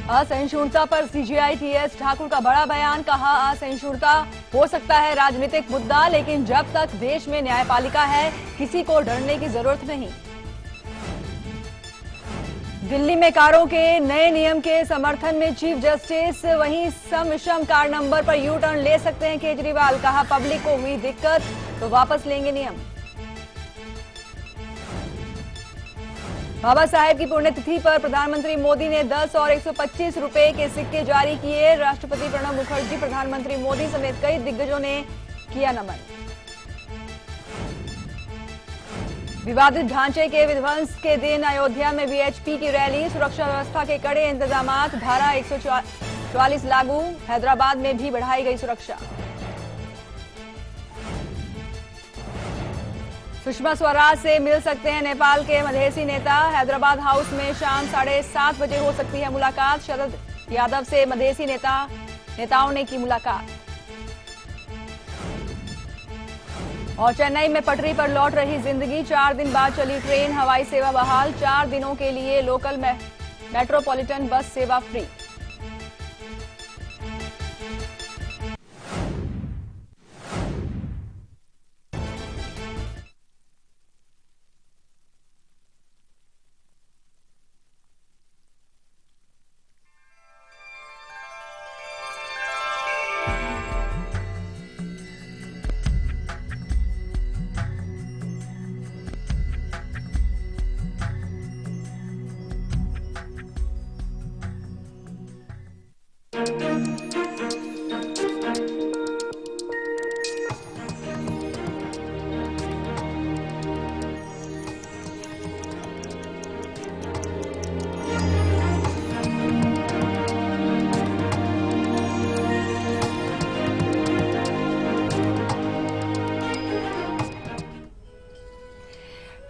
असहिष्णुता पर CJI TS Thakur का बड़ा बयान, कहा असहिष्णुता हो सकता है राजनीतिक मुद्दा, लेकिन जब तक देश में न्यायपालिका है किसी को डरने की जरूरत नहीं। दिल्ली में कारों के नए नियम के समर्थन में चीफ जस्टिस, वहीं सम विषम कार नंबर पर यू टर्न ले सकते हैं केजरीवाल, कहा पब्लिक को हुई दिक्कत तो वापस लेंगे नियम। बाबा साहेब की पुण्यतिथि पर प्रधानमंत्री मोदी ने 10 और 125 रुपए के सिक्के जारी किए। राष्ट्रपति प्रणब मुखर्जी, प्रधानमंत्री मोदी समेत कई दिग्गजों ने किया नमन। विवादित ढांचे के विध्वंस के दिन अयोध्या में वीएचपी की रैली, सुरक्षा व्यवस्था के कड़े इंतजामात, धारा 144 लागू, हैदराबाद में भी बढ़ाई गई सुरक्षा। सुषमा स्वराज से मिल सकते हैं नेपाल के मधेसी नेता, हैदराबाद हाउस में शाम 7:30 बजे हो सकती है मुलाकात। शरद यादव से मधेसी नेताओं ने की मुलाकात। और चेन्नई में पटरी पर लौट रही जिंदगी, 4 दिन बाद चली ट्रेन, हवाई सेवा बहाल, 4 दिनों के लिए लोकल मेट्रोपॉलिटन बस सेवा फ्री।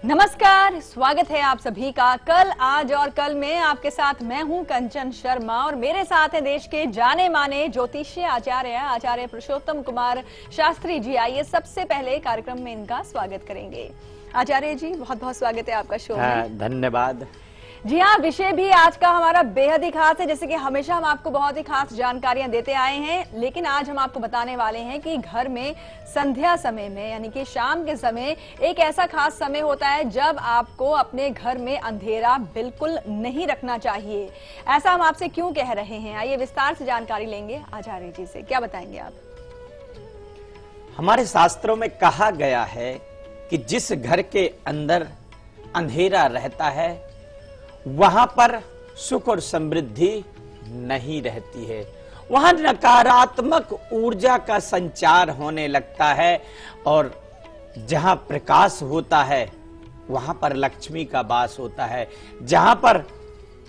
नमस्कार, स्वागत है आप सभी का कल, आज और कल में आपके साथ मैं हूं कंचन शर्मा और मेरे साथ हैं देश के जाने माने ज्योतिषीय आचार्य पुरुषोत्तम कुमार शास्त्री जी। आइए सबसे पहले कार्यक्रम में इनका स्वागत करेंगे। आचार्य जी, बहुत बहुत स्वागत है आपका शो में। धन्यवाद। जी हाँ, विषय भी आज का हमारा बेहद ही खास है। जैसे कि हमेशा हम आपको बहुत ही खास जानकारियां देते आए हैं, लेकिन आज हम आपको बताने वाले हैं कि घर में संध्या समय में, यानी कि शाम के समय, एक ऐसा खास समय होता है जब आपको अपने घर में अंधेरा बिल्कुल नहीं रखना चाहिए। ऐसा हम आपसे क्यों कह रहे हैं, आइए विस्तार से जानकारी लेंगे आचार्य जी से। क्या बताएंगे आप? हमारे शास्त्रों में कहा गया है कि जिस घर के अंदर अंधेरा रहता है वहां पर सुख और समृद्धि नहीं रहती है, वहां नकारात्मक ऊर्जा का संचार होने लगता है, और जहां प्रकाश होता है वहां पर लक्ष्मी का वास होता है, जहां पर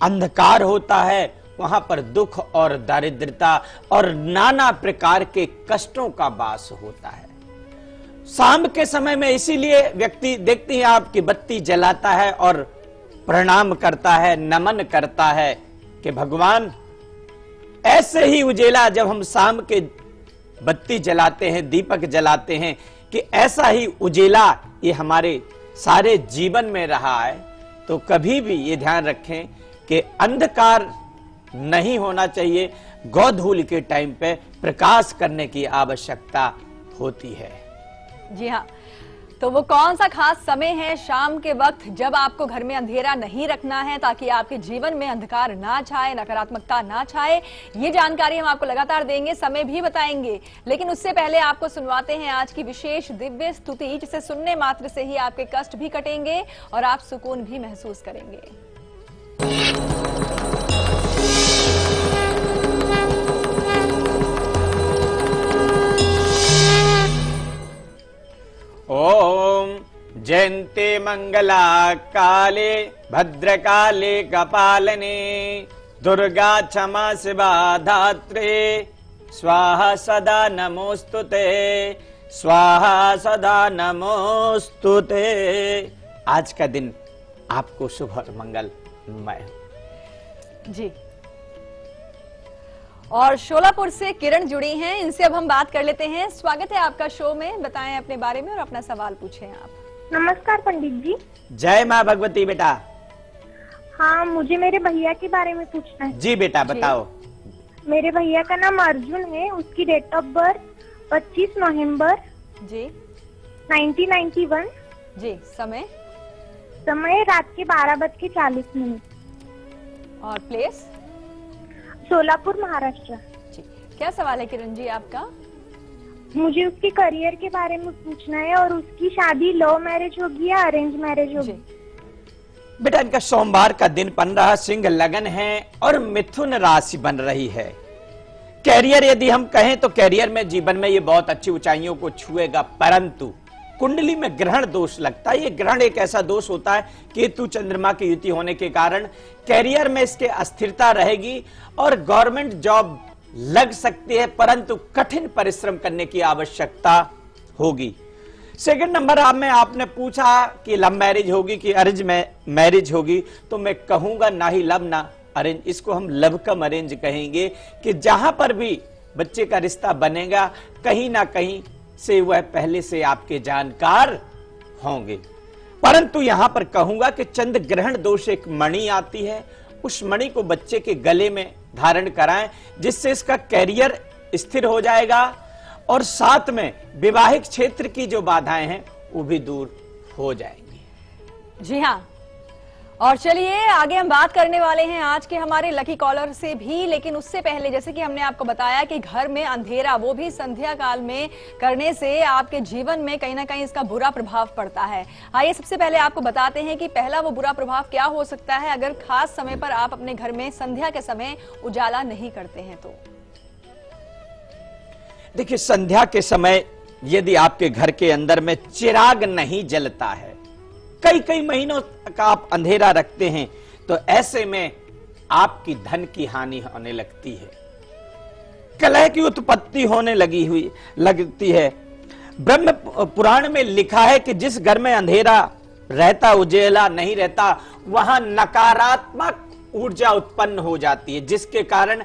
अंधकार होता है वहां पर दुख और दारिद्रता और नाना प्रकार के कष्टों का वास होता है। शाम के समय में इसीलिए व्यक्ति देखती हैं आप कि बत्ती जलाता है और प्रणाम करता है, नमन करता है कि भगवान ऐसे ही उजेला जब हम शाम के बत्ती जलाते हैं, दीपक जलाते हैं, कि ऐसा ही उजेला ये हमारे सारे जीवन में रहा है। तो कभी भी ये ध्यान रखें कि अंधकार नहीं होना चाहिए, गोधूलि के टाइम पे प्रकाश करने की आवश्यकता होती है। जी हाँ, तो वो कौन सा खास समय है शाम के वक्त जब आपको घर में अंधेरा नहीं रखना है, ताकि आपके जीवन में अंधकार ना छाए, नकारात्मकता ना छाए, ये जानकारी हम आपको लगातार देंगे, समय भी बताएंगे। लेकिन उससे पहले आपको सुनवाते हैं आज की विशेष दिव्य स्तुति, जिसे सुनने मात्र से ही आपके कष्ट भी कटेंगे और आप सुकून भी महसूस करेंगे। ओम जयंते मंगला काले भद्रकाले कपालने दुर्गा क्षमा शिवा धात्रे स्वाहा सदा नमोस्तुते, स्वाहा सदा नमोस्तुते। आज का दिन आपको शुभ और मंगलमय जी। और शोलापुर से किरण जुड़ी हैं, इनसे अब हम बात कर लेते हैं। स्वागत है आपका शो में, बताएं अपने बारे में और अपना सवाल पूछें आप। नमस्कार पंडित जी। जय माँ भगवती बेटा। हाँ, मुझे मेरे भैया के बारे में पूछना है। जी बेटा बताओ। मेरे भैया का नाम अर्जुन है, उसकी डेट ऑफ बर्थ 25 नवंबर जी 1991, जी। समय समय रात के 12:40 और प्लेस? सोलापुर, महाराष्ट्र। जी। क्या सवाल है किरण जी आपका? मुझे उसके करियर के बारे में पूछना है और उसकी शादी लव मैरिज होगी या अरेंज मैरिज होगी? बेटा इनका सोमवार का दिन बन रहा, सिंह लगन है और मिथुन राशि बन रही है। कैरियर यदि हम कहें तो कैरियर में जीवन में ये बहुत अच्छी ऊंचाइयों को छुएगा, परंतु कुंडली में ग्रहण दोष लगता है। ये ग्रहण एक ऐसा दोष होता है केतु चंद्रमा की युति होने के कारण कैरियर में इसके अस्थिरता रहेगी और गवर्नमेंट जॉब लग सकती है, परंतु कठिन परिश्रम करने की आवश्यकता होगी। सेकंड नंबर आपने पूछा कि लव मैरिज होगी कि अरेंज मैरिज होगी, तो मैं कहूंगा ना ही लव ना अरेंज, इसको हम लव कम अरेंज कहेंगे कि जहां पर भी बच्चे का रिश्ता बनेगा कहीं ना कहीं से वह पहले से आपके जानकार होंगे। परंतु यहां पर कहूंगा कि चंद्र ग्रहण दोष एक मणि आती है, उस मणि को बच्चे के गले में धारण कराएं, जिससे इसका कैरियर स्थिर हो जाएगा और साथ में विवाहिक क्षेत्र की जो बाधाएं हैं वो भी दूर हो जाएंगी। जी हाँ, और चलिए आगे हम बात करने वाले हैं आज के हमारे लकी कॉलर से भी, लेकिन उससे पहले जैसे कि हमने आपको बताया कि घर में अंधेरा, वो भी संध्या काल में करने से आपके जीवन में कहीं ना कहीं इसका बुरा प्रभाव पड़ता है। आइए सबसे पहले आपको बताते हैं कि पहला वो बुरा प्रभाव क्या हो सकता है अगर खास समय पर आप अपने घर में संध्या के समय उजाला नहीं करते हैं तो। देखिए संध्या के समय यदि आपके घर के अंदर में चिराग नहीं जलता है, कई कई महीनों का आप अंधेरा रखते हैं, तो ऐसे में आपकी धन की हानि होने लगती है, कलह की उत्पत्ति होने लगती है। ब्रह्म पुराण में लिखा है कि जिस घर में अंधेरा रहता, उजेला नहीं रहता, वहां नकारात्मक ऊर्जा उत्पन्न हो जाती है, जिसके कारण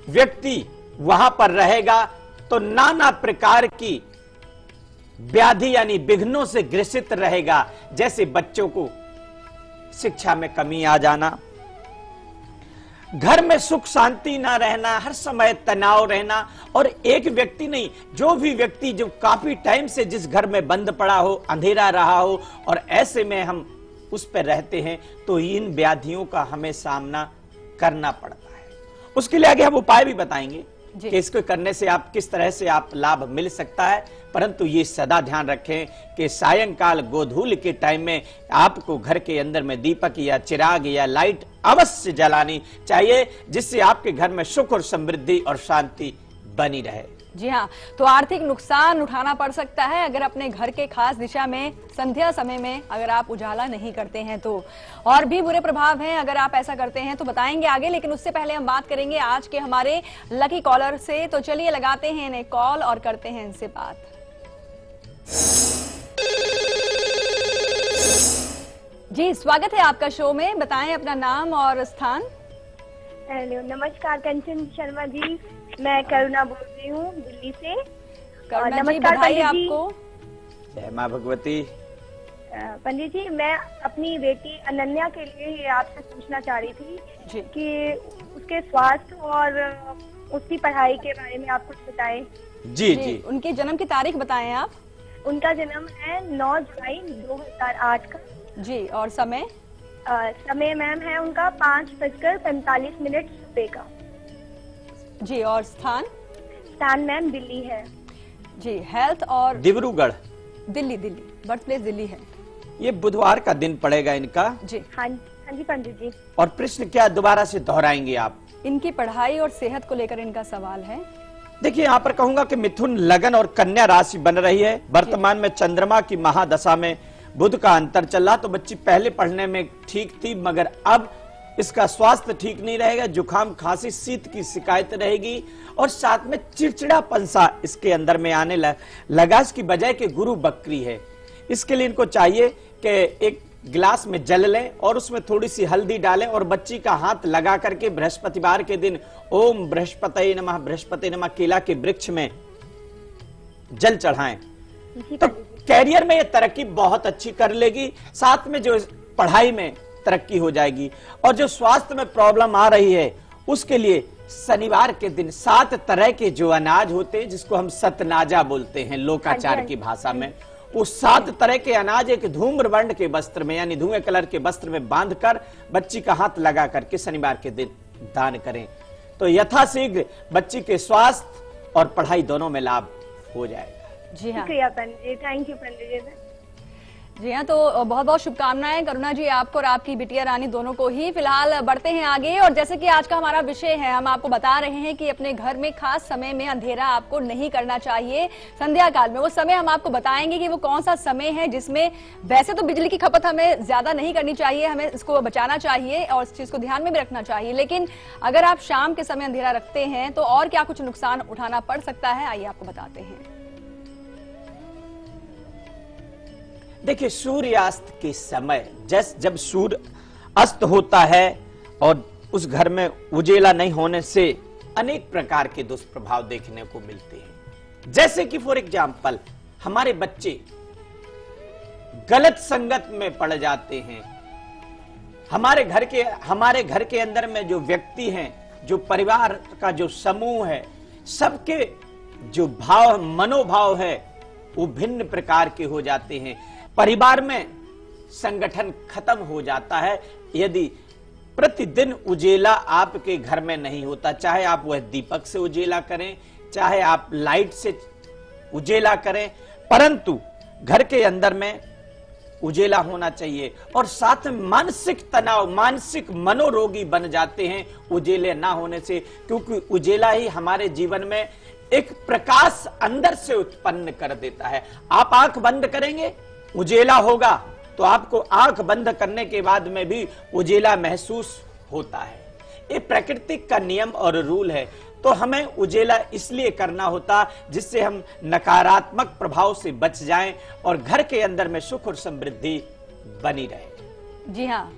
व्यक्ति वहां पर रहेगा तो नाना प्रकार की व्याधि यानी विघ्नों से ग्रसित रहेगा। जैसे बच्चों को शिक्षा में कमी आ जाना, घर में सुख शांति ना रहना, हर समय तनाव रहना, और एक व्यक्ति नहीं, जो भी व्यक्ति जो काफी टाइम से जिस घर में बंद पड़ा हो, अंधेरा रहा हो और ऐसे में हम उस पर रहते हैं, तो इन व्याधियों का हमें सामना करना पड़ता है। उसके लिए आगे हम उपाय भी बताएंगे कि इसको करने से आप किस तरह से आप लाभ मिल सकता है, परंतु ये सदा ध्यान रखें कि सायंकाल गोधूल के टाइम में आपको घर के अंदर में दीपक या चिराग या लाइट अवश्य जलानी चाहिए, जिससे आपके घर में सुख और समृद्धि और शांति बनी रहे। जी हाँ, तो आर्थिक नुकसान उठाना पड़ सकता है अगर अपने घर के खास दिशा में संध्या समय में अगर आप उजाला नहीं करते हैं तो। और भी बुरे प्रभाव हैं अगर आप ऐसा करते हैं तो बताएंगे आगे, लेकिन उससे पहले हम बात करेंगे आज के हमारे लकी कॉलर से। तो चलिए लगाते हैं इन्हें कॉल और करते हैं इनसे बात। जी स्वागत है आपका शो में, बताएं अपना नाम और स्थान। हेलो, नमस्कार कंचन शर्मा जी, मैं करुणा बोल रही हूँ दिल्ली से। करुणा जी बधाई आपको। जय मां भगवती। पंडित जी, मैं अपनी बेटी अनन्या के लिए ये आपसे पूछना चाह रही थी कि उसके स्वास्थ्य और उसकी पढ़ाई के बारे में आप कुछ बताएं। जी जी, उनके जन्म की तारीख बताएं आप। उनका जन्म है 9 जुलाई 2008 का। जी, और समय? समय मैम है उनका 5:45 सुबह का। जी, और स्थान? स्थान मैम दिल्ली है। जी, हेल्थ और? डिब्रूगढ़। दिल्ली, बर्थ प्लेस दिल्ली है। ये बुधवार का दिन पड़ेगा इनका। जी हाँ जी पंडित जी। और प्रश्न क्या दोबारा से दोहराएंगे आप? इनकी पढ़ाई और सेहत को लेकर इनका सवाल है। देखिए यहाँ पर कहूंगा कि मिथुन लगन और कन्या राशि बन रही है। वर्तमान में चंद्रमा की महादशा में बुध का अंतर चल रहा, तो बच्ची पहले पढ़ने में ठीक थी, मगर अब इसका स्वास्थ्य ठीक नहीं रहेगा, जुकाम खांसी शीत की शिकायत रहेगी और साथ में चिड़चिड़ापन सा इसके अंदर में आने लगा। इसकी बजाय कि गुरु बकरी है, इसके लिए इनको चाहिए कि एक गिलास में जल लें और उसमें थोड़ी सी हल्दी डालें और बच्ची का हाथ लगा करके बृहस्पतिवार के दिन ओम बृहस्पति नमः केला के वृक्ष में जल चढ़ाएं, तो कैरियर में ये तरक्की बहुत अच्छी कर लेगी। साथ में जो पढ़ाई में तरक्की हो जाएगी। और जो स्वास्थ्य में प्रॉब्लम आ रही है उसके लिए शनिवार के दिन 7 तरह के जो अनाज होते हैं, जिसको हम सतनाजा बोलते हैं लोकाचार की भाषा में, वो 7 तरह के अनाज एक धूम्र वर्ण के वस्त्र में यानी धुएं कलर के वस्त्र में बांधकर बच्ची का हाथ लगा करके शनिवार के दिन दान करें, तो यथाशीघ्र बच्ची के स्वास्थ्य और पढ़ाई दोनों में लाभ हो जाएगा। जी हाँ, शुक्रिया पंडित जी, थैंक यू पंडित जी। जी हाँ, तो बहुत बहुत शुभकामनाएं करुणा जी आपको और आपकी बिटिया रानी दोनों को ही। फिलहाल बढ़ते हैं आगे, और जैसे कि आज का हमारा विषय है, हम आपको बता रहे हैं कि अपने घर में खास समय में अंधेरा आपको नहीं करना चाहिए संध्या काल में। वो समय हम आपको बताएंगे कि वो कौन सा समय है जिसमें वैसे तो बिजली की खपत हमें ज्यादा नहीं करनी चाहिए, हमें इसको बचाना चाहिए और इस चीज को ध्यान में भी रखना चाहिए, लेकिन अगर आप शाम के समय अंधेरा रखते हैं तो और क्या कुछ नुकसान उठाना पड़ सकता है, आइए आपको बताते हैं। देखिए, सूर्यास्त के समय जब सूर्य अस्त होता है और उस घर में उजेला नहीं होने से अनेक प्रकार के दुष्प्रभाव देखने को मिलते हैं। जैसे कि फॉर एग्जाम्पल हमारे बच्चे गलत संगत में पड़ जाते हैं। हमारे घर के अंदर में जो व्यक्ति हैं, जो परिवार का जो समूह है, सबके जो मनोभाव है वो भिन्न प्रकार के हो जाते हैं। परिवार में संगठन खत्म हो जाता है यदि प्रतिदिन उजेला आपके घर में नहीं होता। चाहे आप वह दीपक से उजेला करें, चाहे आप लाइट से उजेला करें, परंतु घर के अंदर में उजेला होना चाहिए। और साथ में मानसिक तनाव, मानसिक मनोरोगी बन जाते हैं उजेले ना होने से, क्योंकि उजेला ही हमारे जीवन में एक प्रकाश अंदर से उत्पन्न कर देता है। आप आंख बंद करेंगे, उजेला होगा, तो आपको आंख बंद करने के बाद में भी उजेला महसूस होता है। ये प्रकृति का नियम और रूल है। तो हमें उजेला इसलिए करना होता जिससे हम नकारात्मक प्रभाव से बच जाएं और घर के अंदर में सुख और समृद्धि बनी रहे। जी हाँ,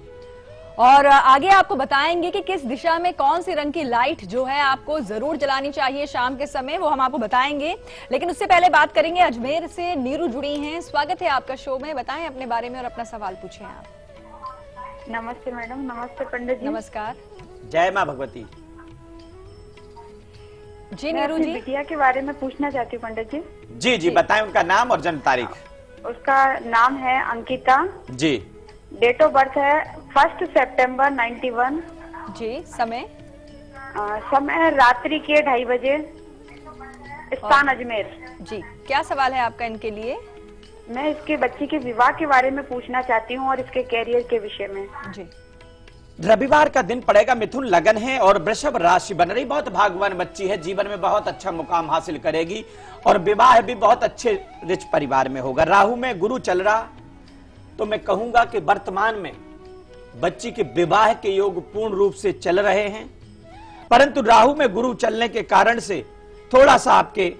और आगे आपको बताएंगे कि किस दिशा में कौन सी रंग की लाइट जो है आपको जरूर जलानी चाहिए शाम के समय, वो हम आपको बताएंगे। लेकिन उससे पहले बात करेंगे, अजमेर से नीरू जुड़ी हैं। स्वागत है आपका शो में, बताएं अपने बारे में और अपना सवाल पूछें आप। नमस्ते मैडम। नमस्ते पंडित जी। नमस्कार। जय मां भगवती। जी नीरू जी, बिटिया के बारे में पूछना चाहती हूँ पंडित जी। जी जी, बताएं उनका नाम और जन्म तारीख। उसका नाम है अंकिता जी। डेट ऑफ बर्थ है 1 सितंबर 91। जी। समय समय रात्रि के 2:30 बजे। स्थान अजमेर। जी, क्या सवाल है आपका इनके लिए? मैं इसके बच्ची के विवाह के बारे में पूछना चाहती हूँ और इसके कैरियर के विषय में। जी। रविवार का दिन पड़ेगा, मिथुन लगन है और वृषभ राशि बन रही। बहुत भाग्यवान बच्ची है, जीवन में बहुत अच्छा मुकाम हासिल करेगी और विवाह भी बहुत अच्छे रिच परिवार में होगा। राहु में गुरु चल रहा, तो मैं कहूंगा कि वर्तमान में बच्ची के विवाह के योग पूर्ण रूप से चल रहे हैं, परंतु राहु में गुरु चलने के कारण से थोड़ा सा आपके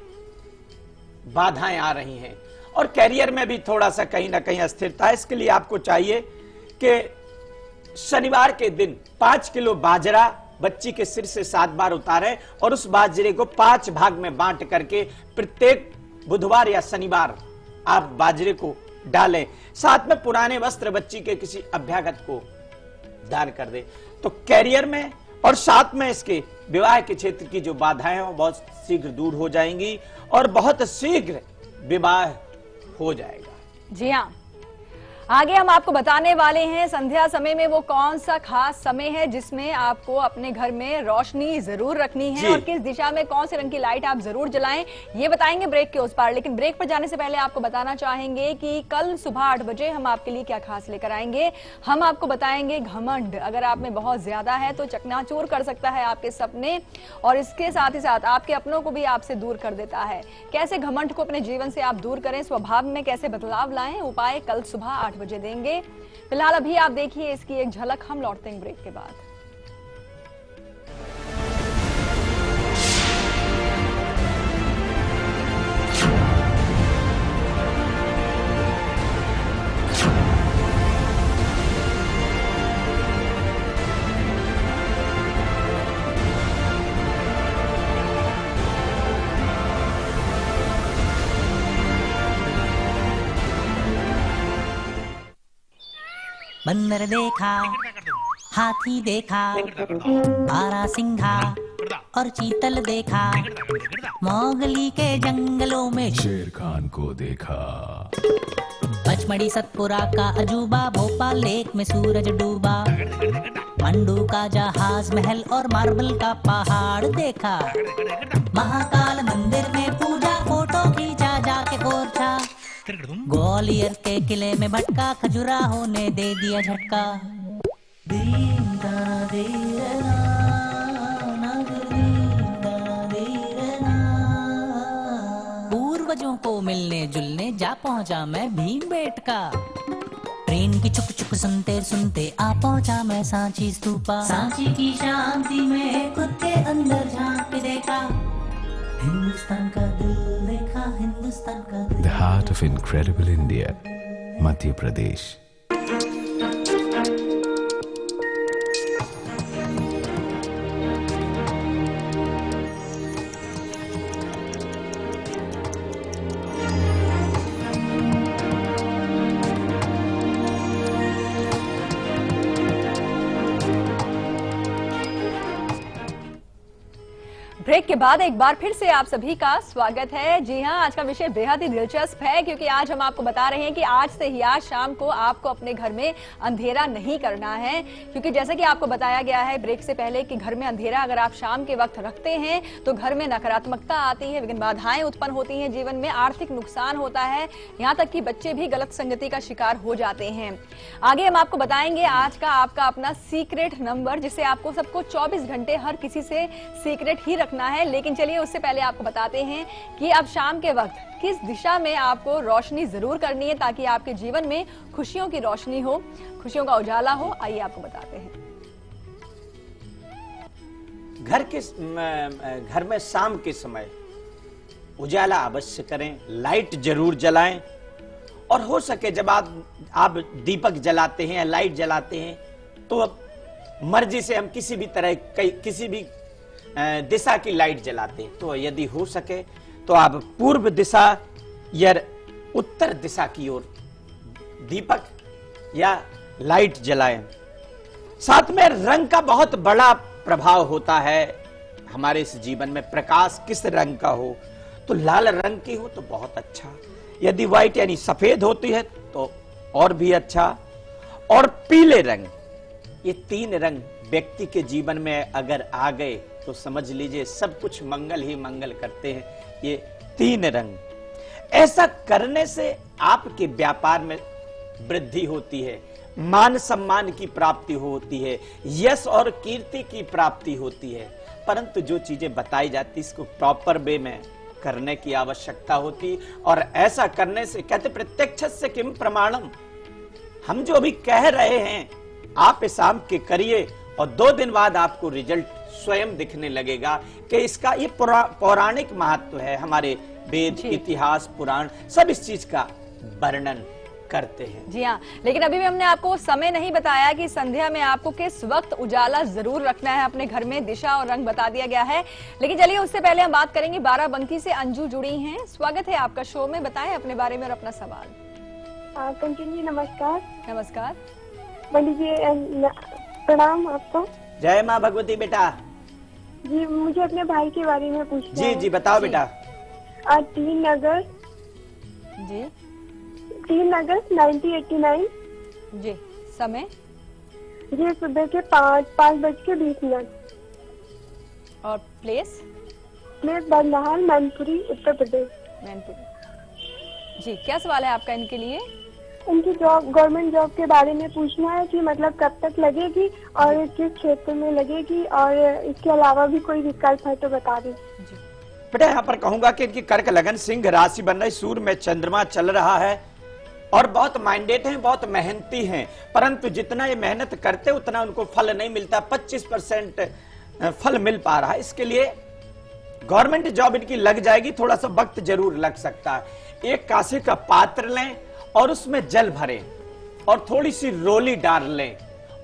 बाधाएं आ रही हैं और कैरियर में भी थोड़ा सा कहीं ना कहीं अस्थिरता है। इसके लिए आपको चाहिए कि शनिवार के दिन 5 किलो बाजरा बच्ची के सिर से 7 बार उतारें और उस बाजरे को 5 भाग में बांट करके प्रत्येक बुधवार या शनिवार आप बाजरे को डालें। साथ में पुराने वस्त्र बच्ची के किसी अभ्यागत को दान कर दे, तो कैरियर में और साथ में इसके विवाह के क्षेत्र की जो बाधाएं हैं वो बहुत शीघ्र दूर हो जाएंगी और बहुत शीघ्र विवाह हो जाएगा। जी हाँ, आगे हम आपको बताने वाले हैं संध्या समय में वो कौन सा खास समय है जिसमें आपको अपने घर में रोशनी जरूर रखनी है और किस दिशा में कौन से रंग की लाइट आप जरूर जलाएं, ये बताएंगे ब्रेक के उस पार। लेकिन ब्रेक पर जाने से पहले आपको बताना चाहेंगे कि कल सुबह 8 बजे हम आपके लिए क्या खास लेकर आएंगे। हम आपको बताएंगे घमंड अगर आप में बहुत ज्यादा है तो चकनाचूर कर सकता है आपके सपने और इसके साथ ही साथ आपके अपनों को भी आपसे दूर कर देता है। कैसे घमंड को अपने जीवन से आप दूर करें, स्वभाव में कैसे बदलाव लाएं, उपाय कल सुबह 8 बजे देंगे। फिलहाल अभी आप देखिए इसकी एक झलक, हम लौटते हैं ब्रेक के बाद। बंदर देखा, हाथी देखा, बारहसिंघा और चीतल देखा, मोगली के जंगलों में शेर खान को देखा। पचमढ़ी सतपुरा का अजूबा, भोपाल लेक में सूरज डूबा, मंडू का जहाज महल और मार्बल का पहाड़ देखा, महाकाल मंदिर में पूजा, फोटो खींचा जाके ओरछा, ग्वालियर के किले में भटका, खजुराहो ने दे दिया झटका। पूर्वजों को मिलने जुलने जा पहुंचा मैं भीमबेटका, ट्रेन की चुक चुक सुनते सुनते आ पहुंचा मैं सांची स्तूपा, सांची की शांति में खुद के अंदर झांक के देखा, हिंदुस्तान का दिल देखा, हिंदुस्तान का दिल। The heart of incredible India, Madhya Pradesh. Break के बाद एक बार फिर से आप सभी का स्वागत है। जी हां, आज का विषय बेहद ही दिलचस्प है क्योंकि आज हम आपको बता रहे हैं कि आज से ही आज शाम को आपको अपने घर में अंधेरा नहीं करना है, क्योंकि जैसा कि आपको बताया गया है ब्रेक से पहले कि घर में अंधेरा अगर आप शाम के वक्त रखते हैं तो घर में नकारात्मकता आती है, विघ्न बाधाएं उत्पन्न होती हैं, जीवन में आर्थिक नुकसान होता है, यहाँ तक कि बच्चे भी गलत संगति का शिकार हो जाते हैं। आगे हम आपको बताएंगे आज का आपका अपना सीक्रेट नंबर, जिसे आपको सबको 24 घंटे हर किसी से सीक्रेट ही रखना है। लेकिन चलिए उससे पहले आपको बताते हैं कि अब शाम के वक्त किस दिशा में आपको रोशनी जरूर करनी है ताकि आपके जीवन में खुशियों की रोशनी हो, खुशियों का उजाला हो। आइए आपको बताते हैं। घर में शाम के समय उजाला अवश्य करें, लाइट जरूर जलाएं, और हो सके जब आप दीपक जलाते हैं या लाइट जलाते हैं तो अब मर्जी से हम किसी भी तरह किसी भी दिशा की लाइट जलाते हैं, तो यदि हो सके तो आप पूर्व दिशा या उत्तर दिशा की ओर दीपक या लाइट जलाएं। साथ में रंग का बहुत बड़ा प्रभाव होता है हमारे इस जीवन में। प्रकाश किस रंग का हो तो लाल रंग की हो तो बहुत अच्छा, यदि व्हाइट यानी सफेद होती है तो और भी अच्छा, और पीले रंग, ये तीन रंग व्यक्ति के जीवन में अगर आ गए तो समझ लीजिए सब कुछ मंगल ही मंगल करते हैं ये तीन रंग। ऐसा करने से आपके व्यापार में वृद्धि होती है, मान सम्मान की प्राप्ति होती है, यश और कीर्ति की प्राप्ति होती है। परंतु जो चीजें बताई जाती इसको प्रॉपर वे में करने की आवश्यकता होती, और ऐसा करने से कहते प्रत्यक्षस्य किम प्रमाणम, हम जो अभी कह रहे हैं आप शाम के करिए और 2 दिन बाद आपको रिजल्ट स्वयं दिखने लगेगा कि इसका ये पौराणिक महत्व है। हमारे वेद, इतिहास, पुराण सब इस चीज का वर्णन करते हैं। जी हाँ, लेकिन अभी भी हमने आपको समय नहीं बताया कि संध्या में आपको किस वक्त उजाला जरूर रखना है अपने घर में, दिशा और रंग बता दिया गया है। लेकिन चलिए उससे पहले हम बात करेंगे, बाराबंकी से अंजू जुड़ी हैं। स्वागत है आपका शो में, बताएं अपने बारे में और अपना सवाल। कंचन जी नमस्कार। नमस्कार। पंडित जी प्रणाम आपको। जय माँ भगवती। बेटा जी मुझे अपने भाई के बारे में पूछना है। जी बताओ बेटा। 3 अगस्त जी 3 अगस्त 1989 जी, समय जी सुबह के 5:20 और प्लेस बंदहाल, मैनपुरी, उत्तर प्रदेश। मैनपुरी। जी, क्या सवाल है आपका इनके लिए? उनकी जॉब, गवर्नमेंट जॉब के बारे में पूछना है कि मतलब कब तक लगेगी और किस क्षेत्र में लगेगी, और इसके अलावा भी कोई विकल्प है तो बता दें। बेटा यहाँ पर कहूंगा कि इनकी कर्क लगन सिंह राशि बन रही, सूर्य में चंद्रमा चल रहा है और बहुत माइंडेड हैं, बहुत मेहनती हैं, परंतु जितना ये मेहनत करते उतना उनको फल नहीं मिलता। 25% फल मिल पा रहा है। इसके लिए गवर्नमेंट जॉब इनकी लग जाएगी, थोड़ा सा वक्त जरूर लग सकता है। एक कांसे का पात्र लें और उसमें जल भरें और थोड़ी सी रोली डाल लें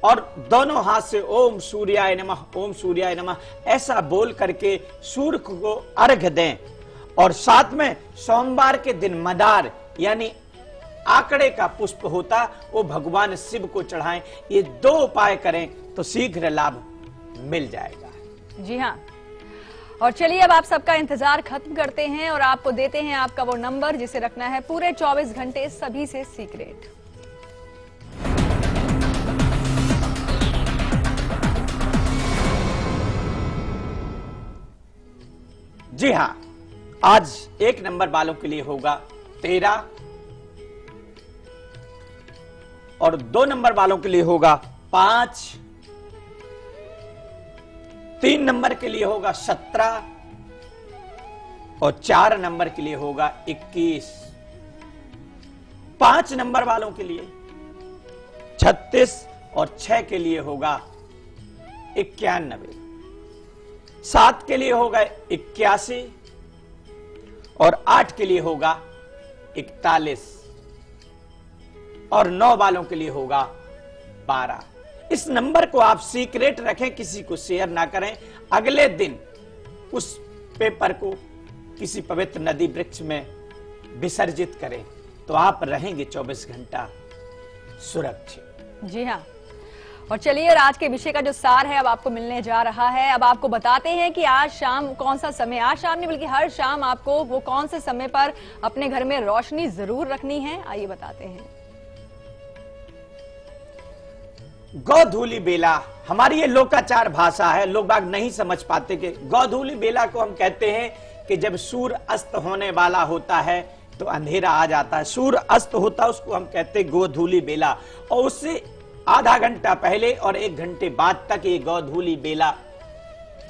और दोनों हाथ से ओम सूर्याय नमः, ओम सूर्याय नमः ऐसा बोल करके सूर्य को अर्घ दें। और साथ में सोमवार के दिन मदार यानी आंकड़े का पुष्प होता वो भगवान शिव को चढ़ाएं। ये 2 उपाय करें तो शीघ्र लाभ मिल जाएगा। जी हाँ, और चलिए अब आप सबका इंतजार खत्म करते हैं और आपको देते हैं आपका वो नंबर जिसे रखना है पूरे 24 घंटे सभी से सीक्रेट। जी हाँ, आज 1 नंबर वालों के लिए होगा 13 और 2 नंबर वालों के लिए होगा 5, 3 नंबर के लिए होगा 17 और 4 नंबर के लिए होगा 21। 5 नंबर वालों के लिए 36 और 6 के लिए होगा 91। 7 के लिए होगा 81 और 8 के लिए होगा 41 और 9 वालों के लिए होगा 12। इस नंबर को आप सीक्रेट रखें, किसी को शेयर ना करें। अगले दिन उस पेपर को किसी पवित्र नदी वृक्ष में विसर्जित करें तो आप रहेंगे 24 घंटा सुरक्षित। जी हाँ, और चलिए आज के विषय का जो सार है अब आपको मिलने जा रहा है। अब आपको बताते हैं कि आज शाम कौन सा समय, आज शाम नहीं बल्कि हर शाम आपको वो कौन से समय पर अपने घर में रोशनी जरूर रखनी है, आइए बताते हैं। गोधूली बेला हमारी ये लोकाचार भाषा है, लोग बाग नहीं समझ पाते कि गोधूली बेला को हम कहते हैं कि जब सूर्य अस्त होने वाला होता है तो अंधेरा आ जाता है। सूर्य अस्त होता है उसको हम कहते हैं गोधूली बेला, और उससे आधा घंटा पहले और 1 घंटे बाद तक ये गोधूली बेला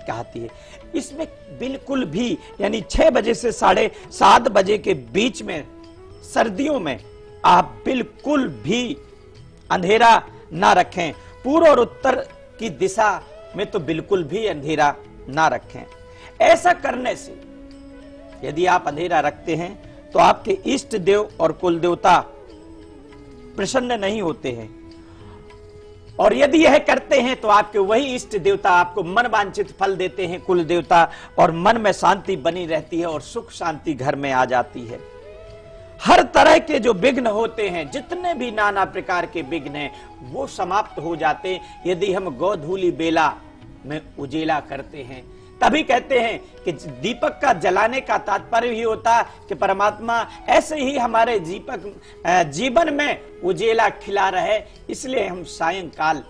कहती है। इसमें बिल्कुल भी यानी 6 बजे से 7:30 बजे के बीच में सर्दियों में आप बिल्कुल भी अंधेरा ना रखें। पूर्व और उत्तर की दिशा में तो बिल्कुल भी अंधेरा ना रखें। ऐसा करने से यदि आप अंधेरा रखते हैं तो आपके इष्ट देव और कुल देवता प्रसन्न नहीं होते हैं, और यदि यह करते हैं तो आपके वही इष्ट देवता आपको मन वांछित फल देते हैं, कुल देवता, और मन में शांति बनी रहती है और सुख शांति घर में आ जाती है। हर तरह के जो विघ्न होते हैं, जितने भी नाना प्रकार के विघ्न हैं, वो समाप्त हो जाते हैं यदि हम गोधूली बेला में उजेला करते हैं। तभी कहते हैं कि दीपक का जलाने का तात्पर्य ही होता है कि परमात्मा ऐसे ही हमारे जीवन में उजेला खिला रहे, इसलिए हम सायंकाल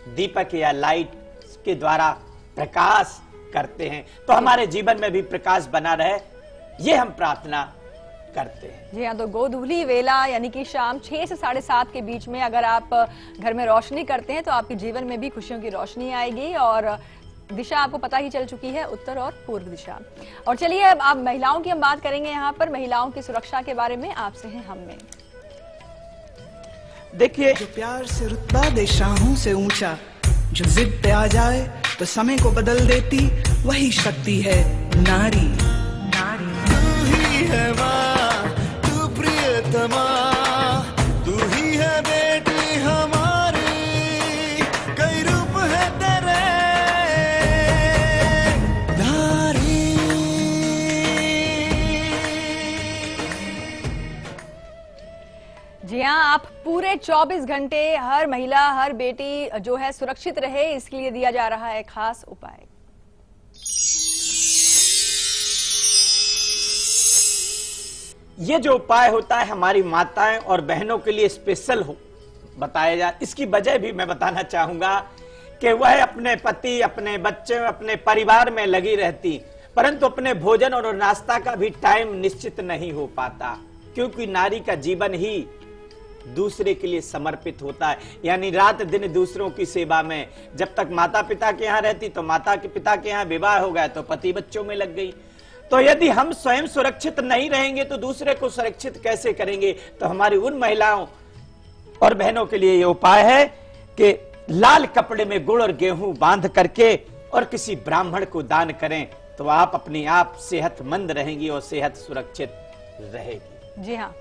दीपक या लाइट के द्वारा प्रकाश करते हैं, तो हमारे जीवन में भी प्रकाश बना रहे, ये हम प्रार्थना करते हैं। जी हाँ, तो गोधूली वेला यानी कि शाम 6 से 7:30 के बीच में अगर आप घर में रोशनी करते हैं तो आपके जीवन में भी खुशियों की रोशनी आएगी, और दिशा आपको पता ही चल चुकी है, उत्तर और पूर्व दिशा। और चलिए अब आप महिलाओं की हम बात करेंगे, यहाँ पर महिलाओं की सुरक्षा के बारे में आपसे है हमने। देखिए, जो प्यार से रुतबा दे शाहों से ऊंचा, जो जिद पे आ जाए तो समय को बदल देती, वही शक्ति है नारी। तू ही है माँ, तू प्रियतमा, तू ही है बेटी हमारी, कई रूप है तेरे नारी। जी हाँ, आप पूरे 24 घंटे हर महिला हर बेटी जो है सुरक्षित रहे, इसके लिए दिया जा रहा है खास उपाय। ये जो उपाय होता है हमारी माताएं और बहनों के लिए स्पेशल बताया जाए। इसकी वजह भी मैं बताना चाहूंगा कि वह अपने पति, अपने बच्चे, अपने परिवार में लगी रहती, परंतु अपने भोजन और नाश्ता का भी टाइम निश्चित नहीं हो पाता, क्योंकि नारी का जीवन ही दूसरे के लिए समर्पित होता है, यानी रात दिन दूसरों की सेवा में। जब तक माता पिता के यहाँ रहती तो माता के पिता के यहाँ विवाह हो गया तो पति बच्चों में लग गई। तो यदि हम स्वयं सुरक्षित नहीं रहेंगे तो दूसरे को सुरक्षित कैसे करेंगे। तो हमारी उन महिलाओं और बहनों के लिए ये उपाय है कि लाल कपड़े में गुड़ और गेहूं बांध करके और किसी ब्राह्मण को दान करें, तो आप अपने आप सेहतमंद रहेंगी और सेहत सुरक्षित रहेगी। जी हाँ,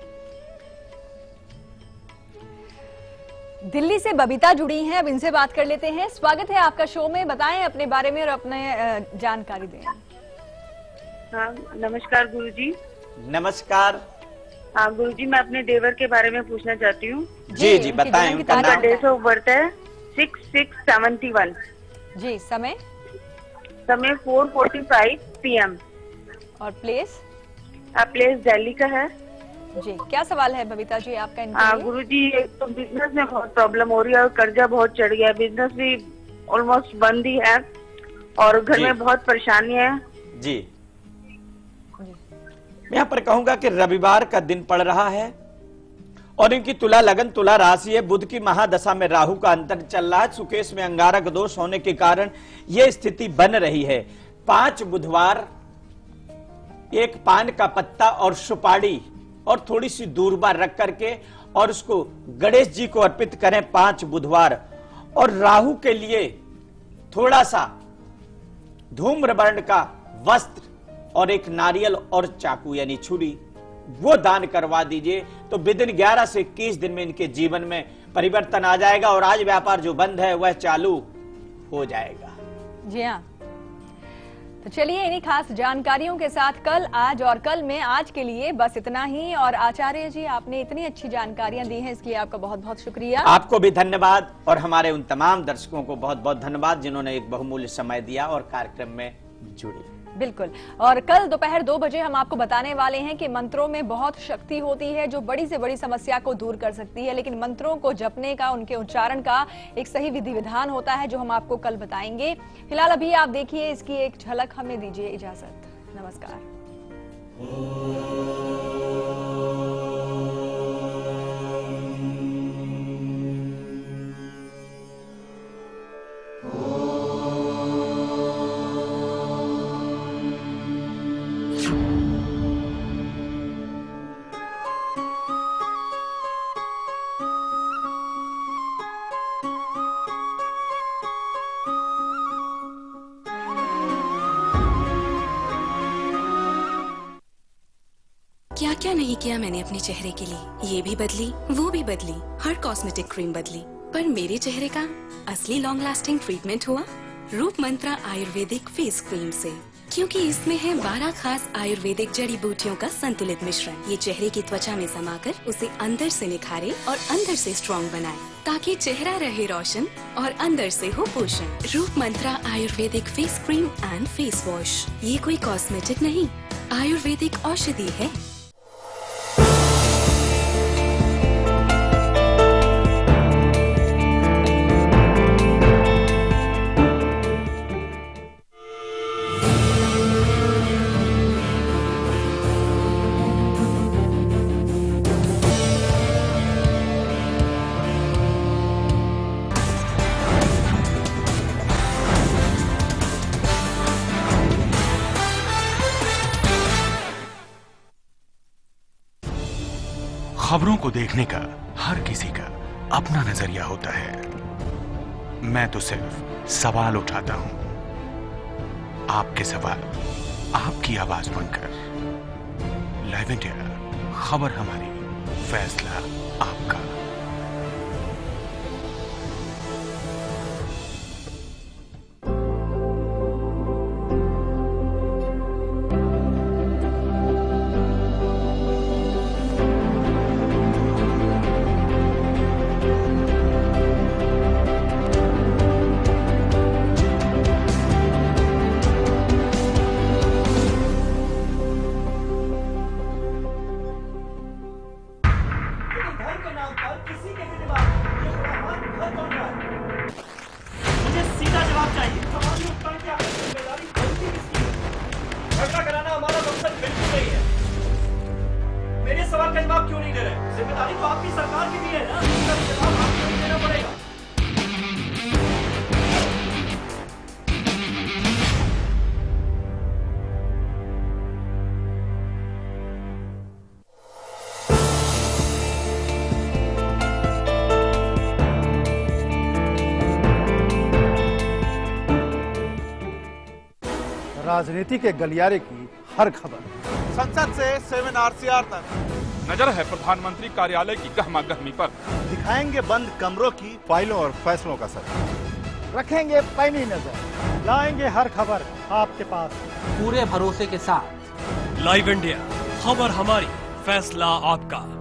दिल्ली से बबीता जुड़ी हैं, अब इनसे बात कर लेते हैं। स्वागत है आपका शो में, बताएं अपने बारे में और अपने जानकारी दें। हाँ, नमस्कार गुरुजी। नमस्कार। हाँ गुरुजी, मैं अपने देवर के बारे में पूछना चाहती हूँ। जी जी बताएं उनका उनका नाम। डेट ऑफ बर्थ है 6671। जी, समय 4:45 PM और प्लेस? प्लेस दिल्ली का है। जी, क्या सवाल है बबीता जी आपका इनके लिए? गुरुजी, एक तो बिजनेस में बहुत प्रॉब्लम हो रही है और कर्जा बहुत चढ़ गया है, बिजनेस भी ऑलमोस्ट बंद ही है और घर जी। में बहुत परेशानी है। जी, मैं यहाँ पर कहूंगा कि रविवार का दिन पड़ रहा है और इनकी तुला लगन तुला राशि है। बुध की महादशा में राहु का अंतर चल रहा है। सुकेश में अंगारक दोष होने के कारण यह स्थिति बन रही है। 5 बुधवार एक पान का पत्ता और सुपारी और थोड़ी सी दूरबा रख करके और उसको गणेश जी को अर्पित करें 5 बुधवार। और राहु के लिए थोड़ा सा धूम्र वर्ण का वस्त्र और एक नारियल और चाकू यानी छुरी वो दान करवा दीजिए, तो विदिन 11 से 21 दिन में इनके जीवन में परिवर्तन आ जाएगा और आज व्यापार जो बंद है वह चालू हो जाएगा। जी हाँ, तो चलिए इन्हीं खास जानकारियों के साथ कल, आज और कल में आज के लिए बस इतना ही। और आचार्य जी, आपने इतनी अच्छी जानकारियां दी हैं, इसके लिए आपका बहुत बहुत शुक्रिया। आपको भी धन्यवाद और हमारे उन तमाम दर्शकों को बहुत बहुत धन्यवाद जिन्होंने एक बहुमूल्य समय दिया और कार्यक्रम में जुड़े। बिल्कुल, और कल दोपहर 2 बजे हम आपको बताने वाले हैं कि मंत्रों में बहुत शक्ति होती है जो बड़ी से बड़ी समस्या को दूर कर सकती है, लेकिन मंत्रों को जपने का, उनके उच्चारण का एक सही विधि विधान होता है जो हम आपको कल बताएंगे। फिलहाल अभी आप देखिए इसकी एक झलक, हमें दीजिए इजाजत। नमस्कार। क्या क्या नहीं किया मैंने अपने चेहरे के लिए। ये भी बदली, वो भी बदली, हर कॉस्मेटिक क्रीम बदली, पर मेरे चेहरे का असली लॉन्ग लास्टिंग ट्रीटमेंट हुआ रूप मंत्रा आयुर्वेदिक फेस क्रीम से, क्योंकि इसमें है 12 खास आयुर्वेदिक जड़ी बूटियों का संतुलित मिश्रण। ये चेहरे की त्वचा में समाकर उसे अंदर से निखारे और अंदर से स्ट्रॉन्ग बनाए, ताकि चेहरा रहे रोशन और अंदर से हो पोषण। Roop Mantra ayurvedic face cream and face wash, ये कोई कॉस्मेटिक नहीं, आयुर्वेदिक औषधि है। खबरों को देखने का हर किसी का अपना नजरिया होता है। मैं तो सिर्फ सवाल उठाता हूं, आपके सवाल आपकी आवाज बनकर। लाइव इंडिया, खबर हमारी, फैसला आपका। मुझे सीधा जवाब चाहिए। समाज में उत्पन्न क्या जिम्मेदारी गलती किसकी है? झगड़ा कराना हमारा मकसद बिल्कुल नहीं है। मेरे सवाल का जवाब क्यों नहीं दे रहे? जिम्मेदारी तो आपकी सरकार की भी है ना, इसका भी जवाब आपको ही देना पड़ेगा। राजनीति के गलियारे की हर खबर, संसद से सेमिनार सीआर तक, नजर है प्रधानमंत्री कार्यालय की गहमा गहमी पर। दिखाएंगे बंद कमरों की फाइलों और फैसलों का सर, रखेंगे पैनी नजर, लाएंगे हर खबर आपके पास पूरे भरोसे के साथ। लाइव इंडिया, खबर हमारी, फैसला आपका।